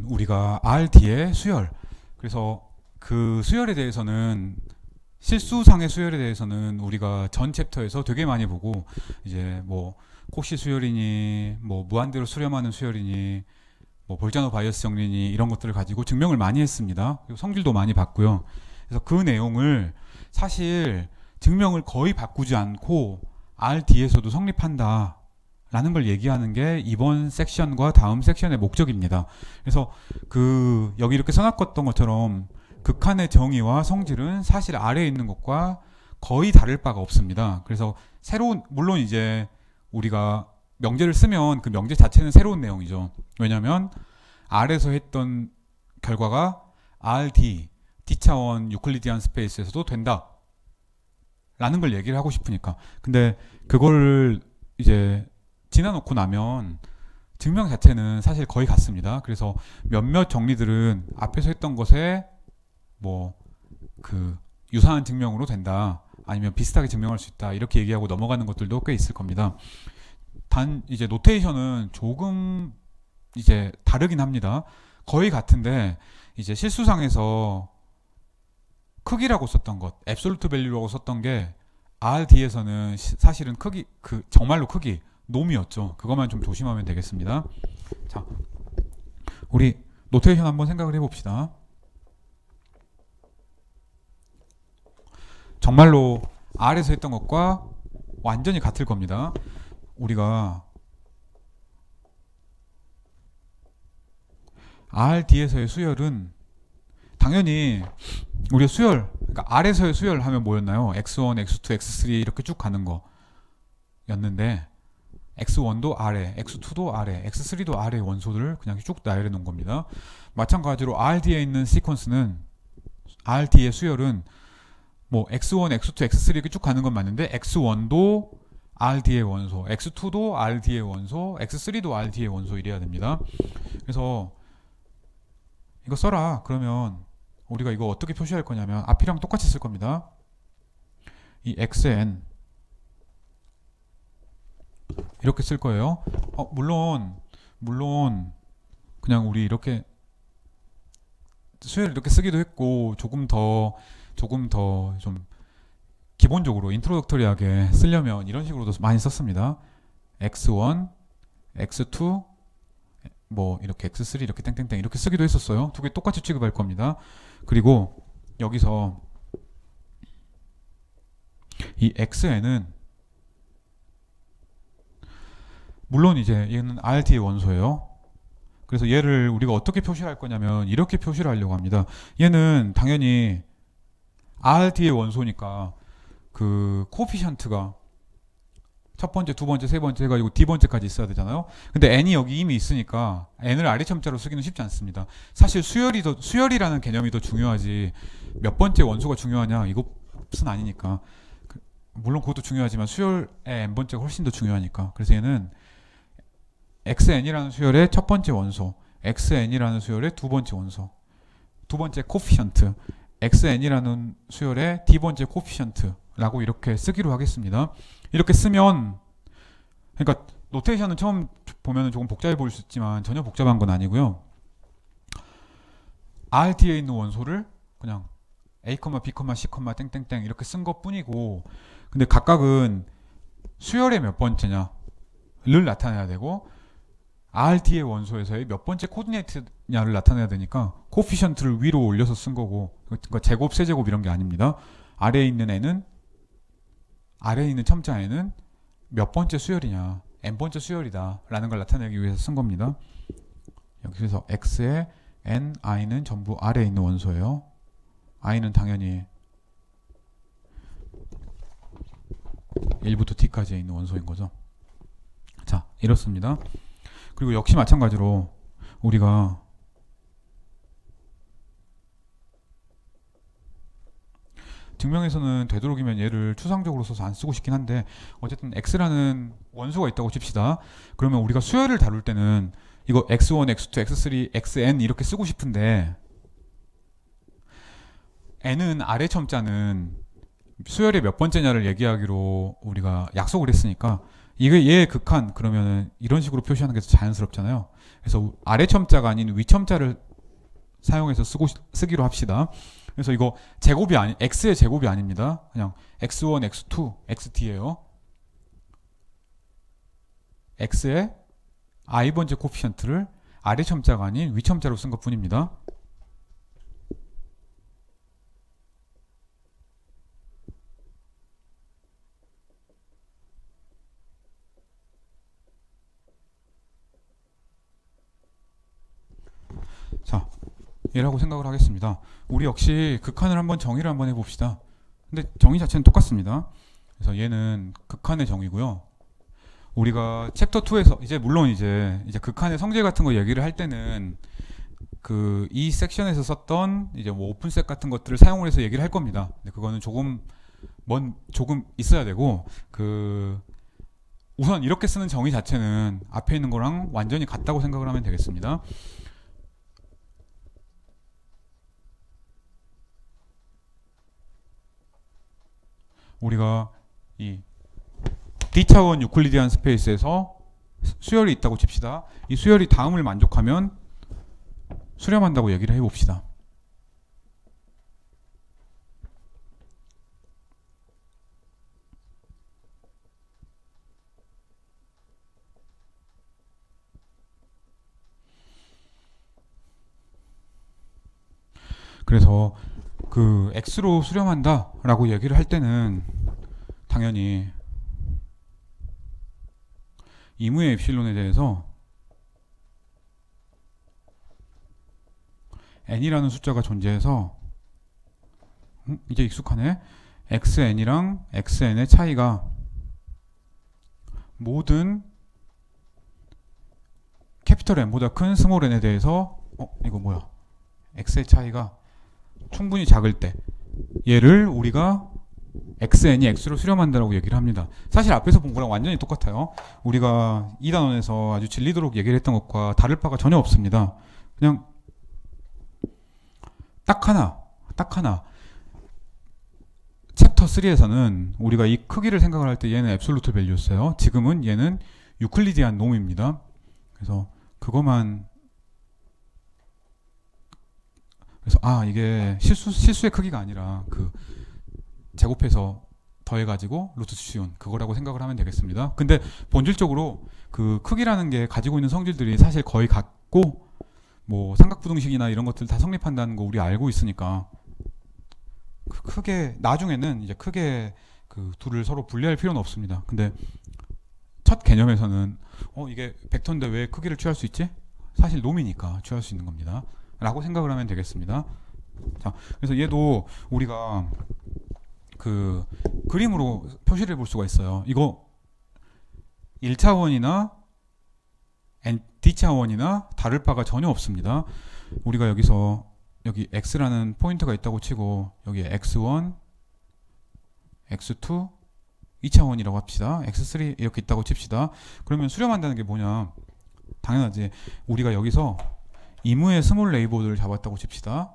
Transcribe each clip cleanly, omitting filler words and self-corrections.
우리가 RD의 수열. 그래서 그 수열에 대해서는 실수상의 수열에 대해서는 우리가 전 챕터에서 되게 많이 보고 이제 뭐 코시 수열이니 뭐 무한대로 수렴하는 수열이니 뭐 볼자노 바이어스 정리니 이런 것들을 가지고 증명을 많이 했습니다. 그리고 성질도 많이 봤고요. 그래서 그 내용을 사실 증명을 거의 바꾸지 않고 RD에서도 성립한다 라는 걸 얘기하는 게 이번 섹션과 다음 섹션의 목적입니다. 그래서 그 여기 이렇게 써놨던 것처럼 극한의 정의와 성질은 사실 아래에 있는 것과 거의 다를 바가 없습니다. 그래서 새로운, 물론 이제 우리가 명제를 쓰면 그 명제 자체는 새로운 내용이죠. 왜냐하면 R에서 했던 결과가 RD, D차원 유클리디안 스페이스에서도 된다 라는 걸 얘기를 하고 싶으니까. 근데 그걸 이제 지나놓고 나면 증명 자체는 사실 거의 같습니다. 그래서 몇몇 정리들은 앞에서 했던 것에 뭐 그 유사한 증명으로 된다, 아니면 비슷하게 증명할 수 있다, 이렇게 얘기하고 넘어가는 것들도 꽤 있을 겁니다. 단 이제 노테이션은 조금 이제 다르긴 합니다. 거의 같은데 이제 실수상에서 크기라고 썼던 것, 앱솔루트 밸류라고 썼던 게 RD에서는 사실은 크기, 그 정말로 크기, 놈이었죠. 그것만 좀 조심하면 되겠습니다. 자, 우리 노테이션 한번 생각을 해봅시다. 정말로 R에서 했던 것과 완전히 같을 겁니다. 우리가 RD에서의 수열은 당연히 우리가 수열, 그러니까 R에서의 수열 하면 뭐였나요? X1, X2, X3 이렇게 쭉 가는 거였는데 X1도 아래, X2도 아래, X3도 아래 원소들을 그냥 쭉 나열해 놓은 겁니다. 마찬가지로 RD에 있는 시퀀스는, RD의 수열은 뭐 X1, X2, X3 이렇게 쭉 가는 건 맞는데 X1도 RD의 원소, X2도 RD의 원소, X3도 RD의 원소 이래야 됩니다. 그래서 이거 써라 그러면 우리가 이거 어떻게 표시할 거냐면 앞이랑 똑같이 쓸 겁니다. 이 XN 이렇게 쓸 거예요. 물론 그냥 우리 이렇게 수열 이렇게 쓰기도 했고 조금 더 좀 기본적으로 인트로덕터리하게 쓰려면 이런 식으로도 많이 썼습니다. X1, X2 뭐 이렇게 X3 이렇게 땡땡땡 이렇게 쓰기도 했었어요. 두 개 똑같이 취급할 겁니다. 그리고 여기서 이 XN은 물론 이제 얘는 RD의 원소예요. 그래서 얘를 우리가 어떻게 표시할 거냐면 이렇게 표시를 하려고 합니다. 얘는 당연히 RD의 원소니까 그 코피션트가 첫 번째, 두 번째, 세 번째 해가지고 D 번째까지 있어야 되잖아요. 근데 N이 여기 이미 있으니까 N을 아래첨자로 쓰기는 쉽지 않습니다. 사실 수열이라는 개념이 더 중요하지 몇 번째 원소가 중요하냐 이것은 아니니까. 물론 그것도 중요하지만 수열의 N번째가 훨씬 더 중요하니까. 그래서 얘는 XN이라는 수열의 첫 번째 원소, XN이라는 수열의 두 번째 원소, 두 번째 코피션트, XN이라는 수열의 D 번째 코피션트라고 이렇게 쓰기로 하겠습니다. 이렇게 쓰면, 그러니까 노테이션은 처음 보면 조금 복잡해 보일 수 있지만 전혀 복잡한 건 아니고요. RD에 있는 원소를 그냥 A, B, C, 땡땡땡 이렇게 쓴 것 뿐이고, 근데 각각은 수열의 몇 번째냐를 나타내야 되고 RD의 원소에서의 몇 번째 코디네이트냐를 나타내야 되니까 코피션트를 위로 올려서 쓴 거고, 그러니까 제곱, 세제곱 이런 게 아닙니다. 아래에 있는 첨자 N은 몇 번째 수열이냐, N번째 수열이다 라는 걸 나타내기 위해서 쓴 겁니다. 여기서 X의 N, I는 전부 아래에 있는 원소예요. I는 당연히 1부터 T까지 있는 원소인 거죠. 자, 이렇습니다. 그리고 역시 마찬가지로 우리가 증명에서는 되도록이면 얘를 추상적으로 써서 안 쓰고 싶긴 한데 어쨌든 X라는 원소가 있다고 칩시다. 그러면 우리가 수열을 다룰 때는 이거 X1, X2, X3, XN 이렇게 쓰고 싶은데 N은 아래 첨자는 수열의 몇 번째냐를 얘기하기로 우리가 약속을 했으니까 이게 얘의 극한 그러면은 이런 식으로 표시하는 게 더 자연스럽잖아요. 그래서 아래 첨자가 아닌 위 첨자를 사용해서 쓰기로 합시다. 그래서 이거 제곱이 아니 x의 제곱이 아닙니다. 그냥 x1, x2, xt예요. x의 i번째 코피션트를 아래 첨자가 아닌 위 첨자로 쓴 것뿐입니다. 자, 얘라고 생각을 하겠습니다. 우리 역시 극한을 한번 정의를 한번 해봅시다. 근데 정의 자체는 똑같습니다. 그래서 얘는 극한의 정의고요. 우리가 챕터 2에서 이제 물론 이제 극한의 성질 같은 거 얘기를 할 때는 그 이 섹션에서 썼던 이제 뭐 오픈셋 같은 것들을 사용을 해서 얘기를 할 겁니다. 근데 그거는 조금 있어야 되고 그 우선 이렇게 쓰는 정의 자체는 앞에 있는 거랑 완전히 같다고 생각을 하면 되겠습니다. 우리가 이 D차원 유클리디안 스페이스에서 수열이 있다고 칩시다. 이 수열이 다음을 만족하면 수렴한다고 얘기를 해봅시다. 그래서 그 X로 수렴한다 라고 얘기를 할 때는 당연히 이무의 엡실론에 대해서 n이라는 숫자가 존재해서 이제 익숙하네. xn이랑 xn의 차이가 모든 캐피털 n보다 큰 스몰 n에 대해서 이거 뭐야 x의 차이가 충분히 작을 때 얘를 우리가 xn이 x로 수렴한다라고 얘기를 합니다. 사실 앞에서 본 거랑 완전히 똑같아요. 우리가 2단원에서 아주 질리도록 얘기를 했던 것과 다를 바가 전혀 없습니다. 그냥 딱 하나 챕터 3에서는 우리가 이 크기를 생각을 할 때 얘는 앱솔루트 밸류였어요. 지금은 얘는 유클리디안 놈입니다. 그래서 그것만 그래서 이게 실수의 크기가 아니라 그 제곱해서 더해가지고 루트 수치온 그거라고 생각을 하면 되겠습니다. 근데 본질적으로 그 크기라는 게 가지고 있는 성질들이 사실 거의 같고 뭐 삼각부등식이나 이런 것들 다 성립한다는 거 우리 알고 있으니까 크게 나중에는 이제 크게 그 둘을 서로 분리할 필요는 없습니다. 근데 첫 개념에서는 이게 벡터인데 왜 크기를 취할 수 있지? 사실 놈이니까 취할 수 있는 겁니다. 라고 생각을 하면 되겠습니다. 자, 그래서 얘도 우리가 그 그림으로 표시를 해볼 수가 있어요. 이거 1차원이나 D차원이나 다를 바가 전혀 없습니다. 우리가 여기서 여기 X라는 포인트가 있다고 치고 여기에 X1, X2, 2차원이라고 합시다. X3 이렇게 있다고 칩시다. 그러면 수렴한다는 게 뭐냐? 당연하지. 우리가 여기서 이무의 스몰 레이버드를 잡았다고 칩시다.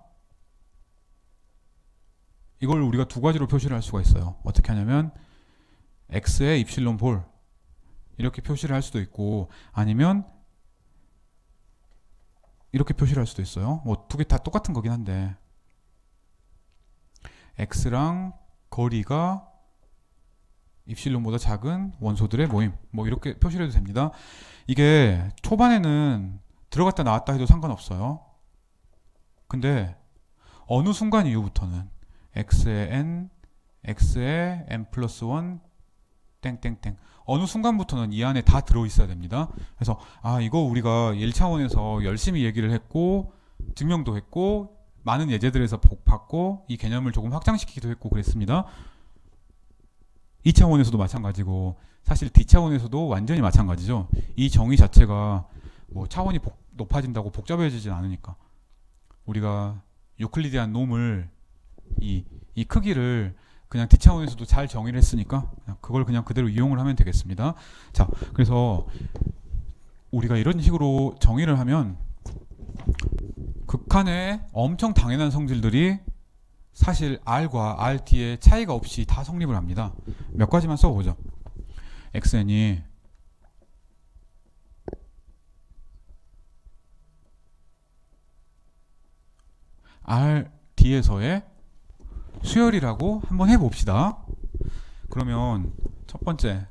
이걸 우리가 두 가지로 표시를 할 수가 있어요. 어떻게 하냐면 X의 입실론 볼 이렇게 표시를 할 수도 있고 아니면 이렇게 표시를 할 수도 있어요. 뭐 두 개 다 똑같은 거긴 한데 X랑 거리가 입실론보다 작은 원소들의 모임 뭐 이렇게 표시를 해도 됩니다. 이게 초반에는 들어갔다 나왔다 해도 상관없어요. 근데 어느 순간 이후부터는 x의 n, x의 n 플러스 1 땡땡땡 어느 순간부터는 이 안에 다 들어있어야 됩니다. 그래서 이거 우리가 1차원에서 열심히 얘기를 했고 증명도 했고 많은 예제들에서 봤고 이 개념을 조금 확장시키기도 했고 그랬습니다. 2차원에서도 마찬가지고 사실 D차원에서도 완전히 마찬가지죠. 이 정의 자체가 뭐 차원이 높아진다고 복잡해지진 않으니까 우리가 유클리디안 놈을 이 크기를 그냥 D차원에서도 잘 정의를 했으니까 그걸 그냥 그대로 이용을 하면 되겠습니다. 자, 그래서 우리가 이런 식으로 정의를 하면 극한의 엄청 당연한 성질들이 사실 R과 RT의 차이가 없이 다 성립을 합니다. 몇 가지만 써보죠. xn이 RD에서의 수열이라고 한번 해봅시다. 그러면 첫 번째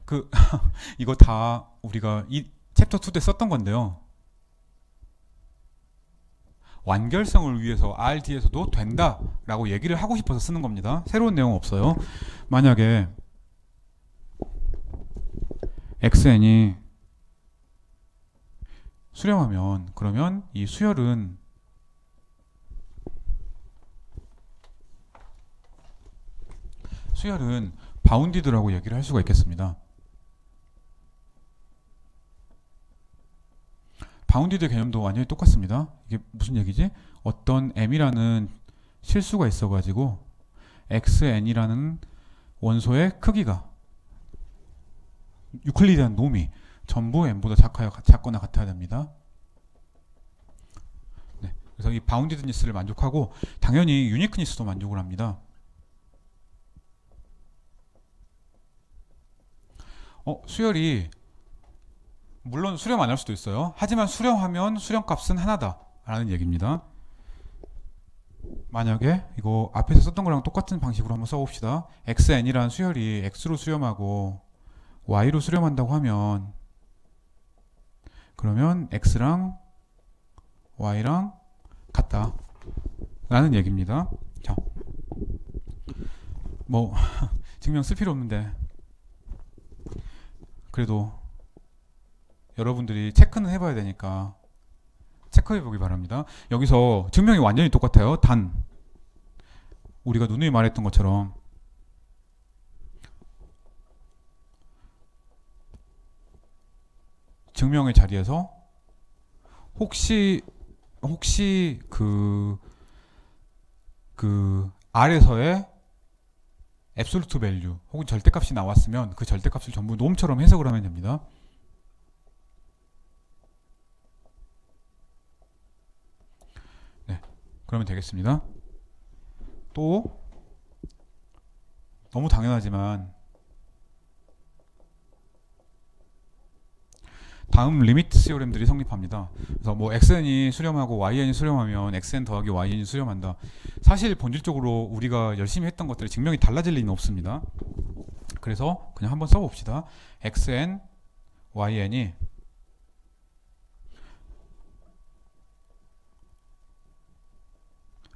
이거 다 우리가 이 챕터 2 때 썼던 건데요. 완결성을 위해서 RD에서도 된다라고 얘기를 하고 싶어서 쓰는 겁니다. 새로운 내용 없어요. 만약에 XN이 수렴하면 그러면 이 수열은 바운디드라고 얘기를 할 수가 있겠습니다. 바운디드 개념도 완전히 똑같습니다. 이게 무슨 얘기지? 어떤 m이라는 실수가 있어가지고 xn이라는 원소의 크기가 유클리드한 놈이 전부 n보다 작거나 같아야 됩니다. 네, 그래서 이 바운디드니스를 만족하고 당연히 유니크니스도 만족을 합니다. 수열이 물론 수렴 안 할 수도 있어요. 하지만 수렴하면 수렴값은 하나다 라는 얘기입니다. 만약에 이거 앞에서 썼던 거랑 똑같은 방식으로 한번 써봅시다. xn이라는 수열이 x로 수렴하고 y로 수렴한다고 하면 그러면 x랑 y랑 같다 라는 얘기입니다. 자, 뭐 증명 쓸 필요 없는데 그래도 여러분들이 체크는 해봐야 되니까 체크해 보기 바랍니다. 여기서 증명이 완전히 똑같아요. 단 우리가 누누이 말했던 것처럼 증명의 자리에서 혹시 그 R에서의 앱솔루트 밸류 혹은 절대값이 나왔으면 그 절대값을 전부 놈처럼 해석을 하면 됩니다. 네, 그러면 되겠습니다. 또 너무 당연하지만 다음 리미트 시오렘들이 성립합니다. 그래서 뭐 xn이 수렴하고 yn이 수렴하면 xn 더하기 yn이 수렴한다. 사실 본질적으로 우리가 열심히 했던 것들이 증명이 달라질 리는 없습니다. 그래서 그냥 한번 써봅시다. xn, yn이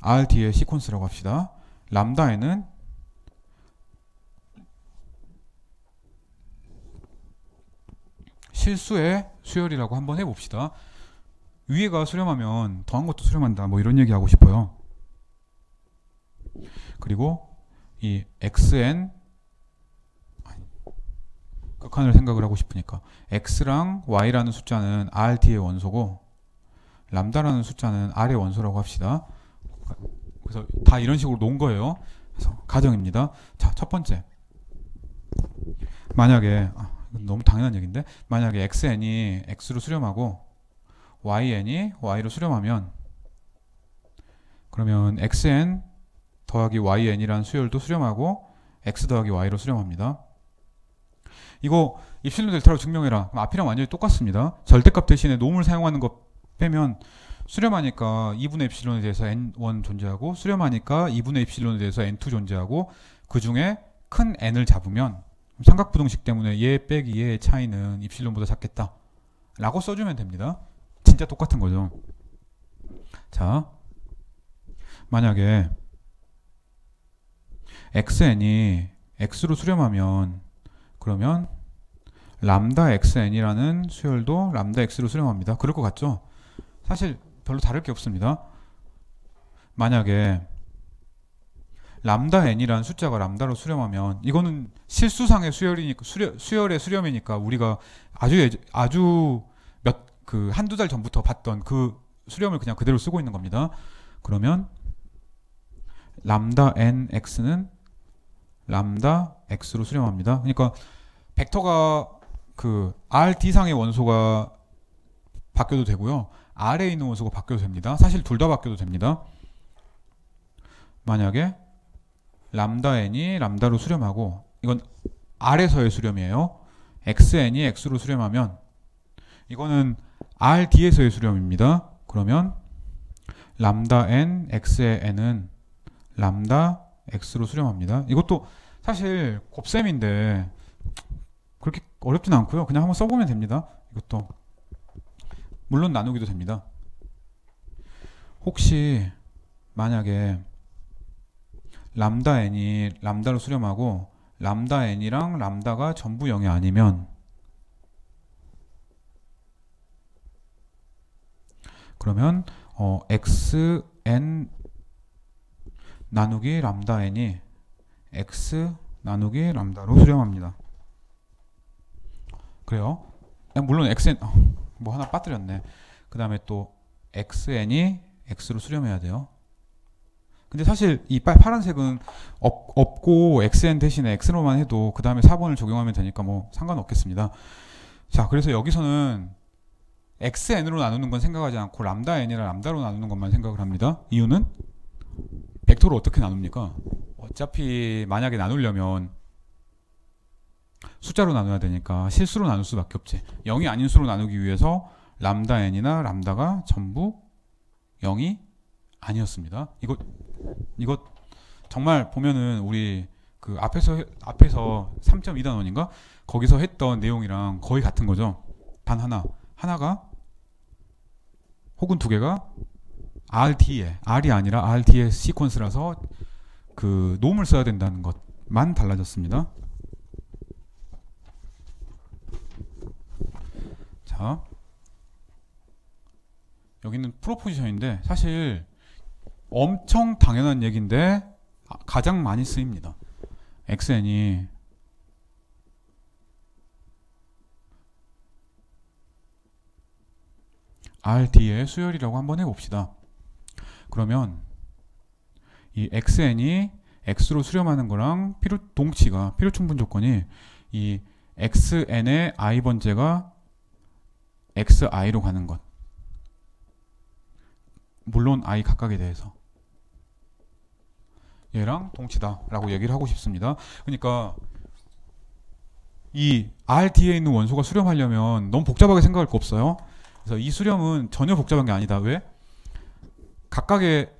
RD의 시퀀스라고 합시다. 람다에는 실수의 수열이라고 한번 해봅시다. 위에가 수렴하면 더한 것도 수렴한다. 뭐 이런 얘기 하고 싶어요. 그리고 이 xn 극한을 생각을 하고 싶으니까 x랑 y라는 숫자는 RD의 원소고 람다라는 숫자는 R의 원소라고 합시다. 그래서 다 이런 식으로 놓은 거예요. 그래서 가정입니다. 자, 첫 번째. 만약에 너무 당연한 얘기인데 만약에 xn이 x로 수렴하고 yn이 y로 수렴하면 그러면 xn 더하기 yn이라는 수열도 수렴하고 x 더하기 y로 수렴합니다. 이거 입실론 델타로 증명해라. 그럼 앞이랑 완전히 똑같습니다. 절대값 대신에 놈을 사용하는 거 빼면 수렴하니까 2분의 입실론에 대해서 n1 존재하고 수렴하니까 2분의 입실론에 대해서 n2 존재하고 그 중에 큰 n을 잡으면 삼각부등식 때문에 얘 빼기 얘의 차이는 입실론보다 작겠다 라고 써주면 됩니다. 진짜 똑같은 거죠. 자, 만약에 xn이 x로 수렴하면 그러면 람다 xn이라는 수열도 람다 x로 수렴합니다. 그럴 것 같죠? 사실 별로 다를 게 없습니다. 만약에 람다 n이라는 숫자가 람다로 수렴하면 이거는 실수상의 수열이니까 수열의 수렴이니까 우리가 아주 한두 달 전부터 봤던 그 수렴을 그냥 그대로 쓰고 있는 겁니다. 그러면 람다 nx는 람다 x로 수렴합니다. 그러니까 벡터가 RD상의 원소가 바뀌어도 되고요. R에 있는 원소가 바뀌어도 됩니다. 사실 둘 다 바뀌어도 됩니다. 만약에 람다 n이 람다로 수렴하고 이건 R에서의 수렴이에요. xn이 x로 수렴하면 이거는 RD에서의 수렴입니다. 그러면 람다 n, x의 n은 람다 x로 수렴합니다. 이것도 사실 곱셈인데 그렇게 어렵진 않고요. 그냥 한번 써보면 됩니다. 이것도 물론 나누기도 됩니다. 혹시 만약에 람다 n이 람다로 수렴하고 람다 n이랑 람다가 전부 0이 아니면 그러면 xn 나누기 람다 n이 x 나누기 람다로 수렴합니다. 그래요. 물론 xn 뭐 하나 빠뜨렸네. 그 다음에 또 xn이 x로 수렴해야 돼요. 근데 사실 이 파란색은 없고 xn 대신에 x로만 해도 그 다음에 4번을 적용하면 되니까 뭐 상관없겠습니다. 자, 그래서 여기서는 xn으로 나누는 건 생각하지 않고 람다 n이랑 람다로 나누는 것만 생각을 합니다. 이유는 벡터를 어떻게 나눕니까? 어차피 만약에 나누려면 숫자로 나눠야 되니까 실수로 나눌 수밖에 없지. 0이 아닌 수로 나누기 위해서 람다 n이나 람다가 전부 0이 아니었습니다. 이거 정말 보면은 우리 그 앞에서 3.2단원인가 거기서 했던 내용이랑 거의 같은 거죠. 단 하나가 혹은 두 개가 R이 아니라 RD의 시퀀스라서 그 놈을 써야 된다는 것만 달라졌습니다. 자, 여기는 프로포지션인데 사실 엄청 당연한 얘기인데 가장 많이 쓰입니다. xn이 RD의 수열이라고 한번 해봅시다. 그러면 이 xn이 x로 수렴하는 거랑 필요 충분 조건이 이 xn의 i번째가 xi로 가는 것. 물론 i 각각에 대해서 얘랑 동치다 라고 얘기를 하고 싶습니다. 그러니까 이 RD에 있는 원소가 수렴하려면 너무 복잡하게 생각할 거 없어요. 그래서 이 수렴은 전혀 복잡한 게 아니다. 왜? 각각의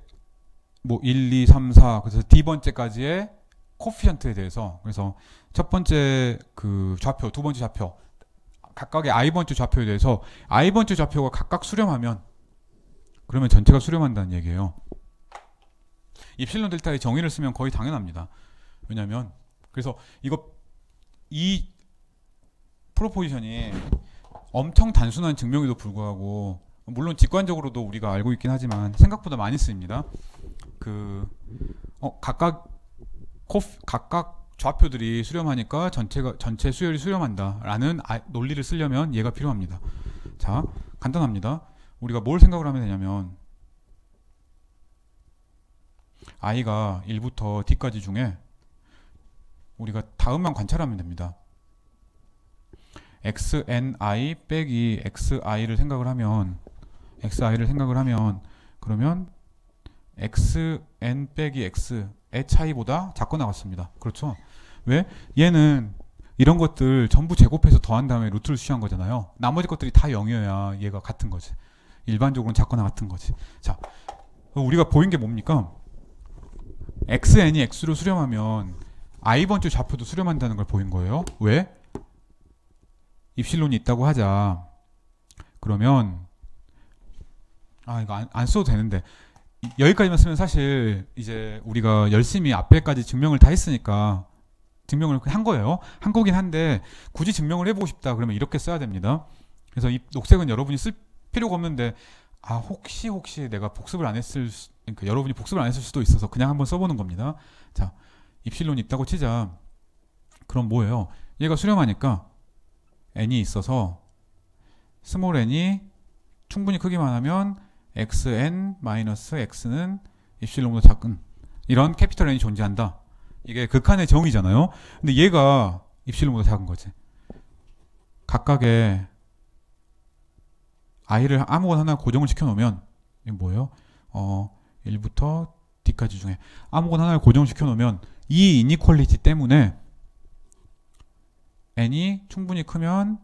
뭐 1, 2, 3, 4 그래서 D번째까지의 코피션트에 대해서 그래서 첫 번째 그 좌표, 두 번째 좌표 각각의 I번째 좌표에 대해서 I번째 좌표가 각각 수렴하면 그러면 전체가 수렴한다는 얘기예요. 입실론 델타의 정의를 쓰면 거의 당연합니다. 왜냐면 그래서 이 프로포지션이 엄청 단순한 증명에도 불구하고 물론 직관적으로도 우리가 알고 있긴 하지만 생각보다 많이 쓰입니다. 각각 좌표들이 수렴하니까 전체 수열이 수렴한다라는 논리를 쓰려면 얘가 필요합니다. 자, 간단합니다. 우리가 뭘 생각을 하면 되냐면 i가 1부터 d까지 중에 우리가 다음만 관찰하면 됩니다. xni 빼기 xi를 생각을 하면 그러면 xn 빼기 x의 차이보다 작거나 같습니다. 그렇죠? 왜? 얘는 이런 것들 전부 제곱해서 더한 다음에 루트를 취한 거잖아요. 나머지 것들이 다 0이어야 얘가 같은 거지. 일반적으로는 작거나 같은 거지. 자, 우리가 보인 게 뭡니까? xn이 x로 수렴하면 i번째 좌표도 수렴한다는 걸 보인 거예요. 왜? 입실론이 있다고 하자. 그러면 이거 안 써도 되는데 여기까지만 쓰면 사실 이제 우리가 열심히 앞에까지 증명을 다 했으니까 증명을 한 거예요. 한 거긴 한데 굳이 증명을 해보고 싶다 그러면 이렇게 써야 됩니다. 그래서 이 녹색은 여러분이 쓸 필요가 없는데 혹시 내가 복습을 안 했을 그러니까 여러분이 복습을 안 했을 수도 있어서 그냥 한번 써보는 겁니다. 자, 입실론이 있다고 치자. 그럼 뭐예요? 얘가 수렴하니까 n이 있어서 스몰 n이 충분히 크기만 하면 xn-x는 입실론보다 작은 이런 캐피털 n이 존재한다. 이게 극한의 정의잖아요. 근데 얘가 입실론보다 작은 거지. 각각의 i를 아무거나 하나 고정을 시켜놓으면 이게 뭐예요? 1부터 d까지 중에 아무거나 하나를 고정을 시켜놓으면 이 이니퀄리티 때문에 n이 충분히 크면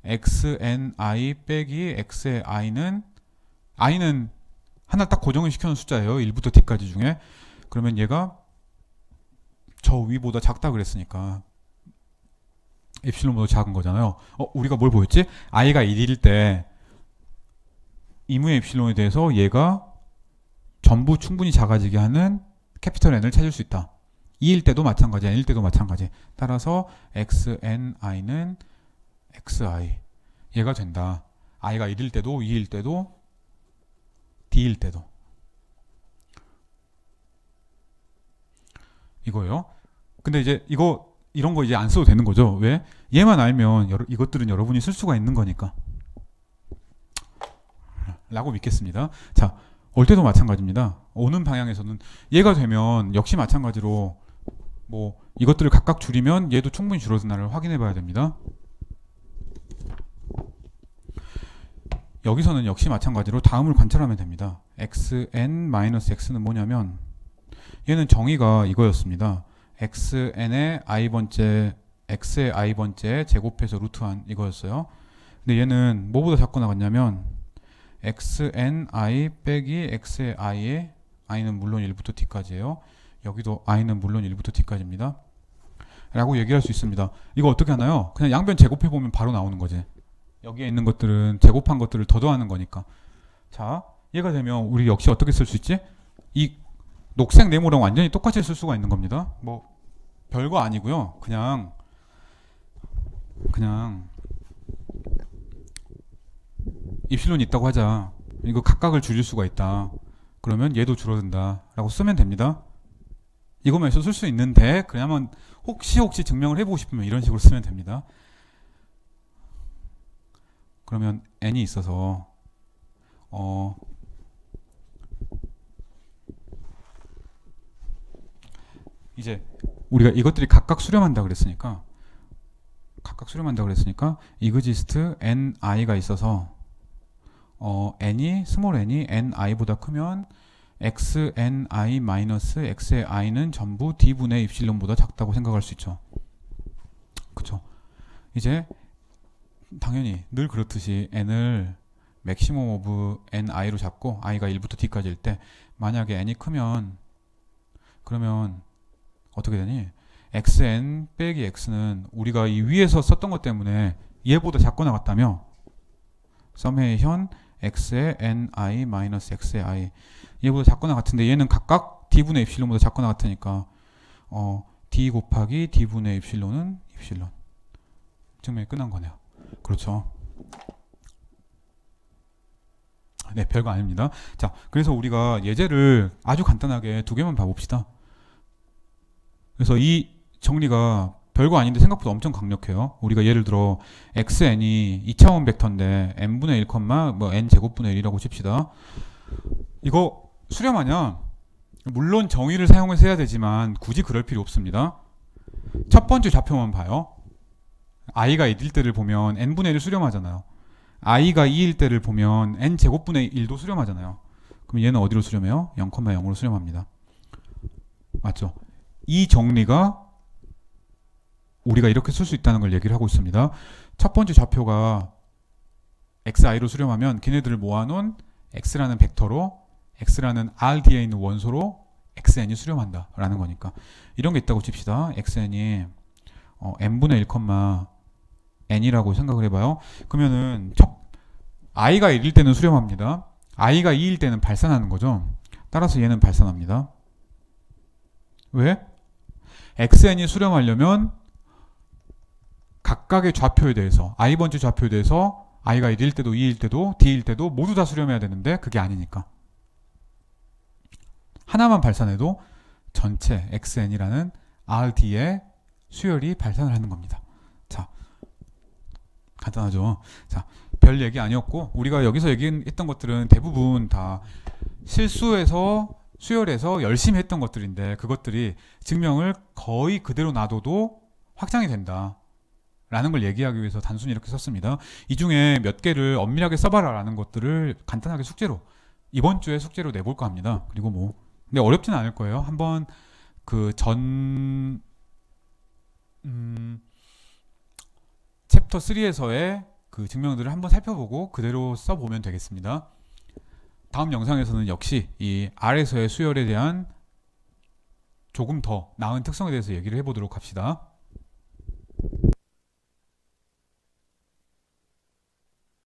xni 빼기 x의 i는 하나 딱 고정을 시켜놓은 숫자예요. 1부터 t까지 중에. 그러면 얘가 저 위보다 작다 그랬으니까 엡실론보다 작은 거잖아요. 우리가 뭘 보였지? i가 1일 때 이무의 엡실론에 대해서 얘가 전부 충분히 작아지게 하는 캐피털 N을 찾을 수 있다. 2일 때도 마찬가지, n일 때도 마찬가지. 따라서 xni는 xi 얘가 된다. i가 1일 때도 2일 때도 d일 때도. 이거예요. 근데 이제 이런 거 이제 안 써도 되는 거죠. 왜? 얘만 알면 이것들은 여러분이 쓸 수가 있는 거니까. 라고 믿겠습니다. 자, 올 때도 마찬가지입니다. 오는 방향에서는 얘가 되면 역시 마찬가지로 뭐 이것들을 각각 줄이면 얘도 충분히 줄어드나를 확인해 봐야 됩니다. 여기서는 역시 마찬가지로 다음을 관찰하면 됩니다. xn-x는 뭐냐면 얘는 정의가 이거였습니다. xn의 i번째 x의 i번째 제곱해서 루트한 이거였어요. 근데 얘는 뭐보다 작고 나갔냐면 xni 빼기 x의 i에 i는 물론 1부터 t까지예요. 여기도 i는 물론 1부터 t까지입니다. 라고 얘기할 수 있습니다. 이거 어떻게 하나요? 그냥 양변 제곱해보면 바로 나오는 거지. 여기에 있는 것들은 제곱한 것들을 더 더하는 거니까. 자, 얘가 되면 우리 역시 어떻게 쓸 수 있지? 이 녹색 네모랑 완전히 똑같이 쓸 수가 있는 겁니다. 뭐 별거 아니고요. 그냥 입실론이 있다고 하자. 이거 각각을 줄일 수가 있다. 그러면 얘도 줄어든다 라고 쓰면 됩니다. 이거만 해서 쓸 수 있는데 그러면 혹시 증명을 해보고 싶으면 이런 식으로 쓰면 됩니다. 그러면 n이 있어서 이제 우리가 이것들이 각각 수렴한다 그랬으니까 이그지스트 ni가 있어서 스몰 n이 ni보다 크면 xni 마이너스 x의 i는 전부 d분의 입실론보다 작다고 생각할 수 있죠. 그쵸? 이제 당연히 늘 그렇듯이 n을 맥시멈 오브 ni로 잡고 i가 1부터 d까지일 때 만약에 n이 크면 그러면 어떻게 되니? xn 빼기 x는 우리가 이 위에서 썼던 것 때문에 얘보다 작고 나갔다며 서메이션 x의 ni 마이너스 x의 i 얘보다 작거나 같은데 얘는 각각 d분의 입실론보다 작거나 같으니까 d 곱하기 d분의 입실론은 입실론. 증명이 끝난 거네요. 그렇죠. 네, 별거 아닙니다. 자, 그래서 우리가 예제를 아주 간단하게 두 개만 봐봅시다. 그래서 이 정리가 별거 아닌데 생각보다 엄청 강력해요. 우리가 예를 들어 xn이 2차원 벡터인데 n분의 1, 뭐 n 제곱분의 1이라고 칩시다. 이거 수렴하냐? 물론 정의를 사용해서 해야 되지만 굳이 그럴 필요 없습니다. 첫 번째 좌표만 봐요. i가 1일 때를 보면 n분의 1을 수렴하잖아요. i가 2일 때를 보면 n 제곱분의 1도 수렴하잖아요. 그럼 얘는 어디로 수렴해요? 0,0으로 수렴합니다. 맞죠? 이 정리가 우리가 이렇게 쓸 수 있다는 걸 얘기를 하고 있습니다. 첫 번째 좌표가 xi로 수렴하면 걔네들을 모아놓은 x라는 벡터로 x라는 RD에 있는 원소로 xn이 수렴한다 라는 거니까 이런 게 있다고 칩시다. xn이 n분의 1, n이라고 생각을 해봐요. 그러면은 i가 1일 때는 수렴합니다. i가 2일 때는 발산하는 거죠. 따라서 얘는 발산합니다. 왜? xn이 수렴하려면 각각의 좌표에 대해서 i번째 좌표에 대해서 i가 1일 때도 2일 때도 d일 때도 모두 다 수렴해야 되는데 그게 아니니까 하나만 발산해도 전체 xn이라는 rd의 수열이 발산을 하는 겁니다. 자, 간단하죠. 자, 별 얘기 아니었고 우리가 여기서 얘기했던 것들은 대부분 다 실수해서 수열해서 열심히 했던 것들인데 그것들이 증명을 거의 그대로 놔둬도 확장이 된다 라는 걸 얘기하기 위해서 단순히 이렇게 썼습니다. 이 중에 몇 개를 엄밀하게 써봐라 라는 것들을 간단하게 숙제로 이번 주에 숙제로 내볼까 합니다. 그리고 뭐 근데 어렵진 않을 거예요. 한번 그 챕터 3에서의 그 증명들을 한번 살펴보고 그대로 써보면 되겠습니다. 다음 영상에서는 역시 이 R에서의 수열에 대한 조금 더 나은 특성에 대해서 얘기를 해보도록 합시다.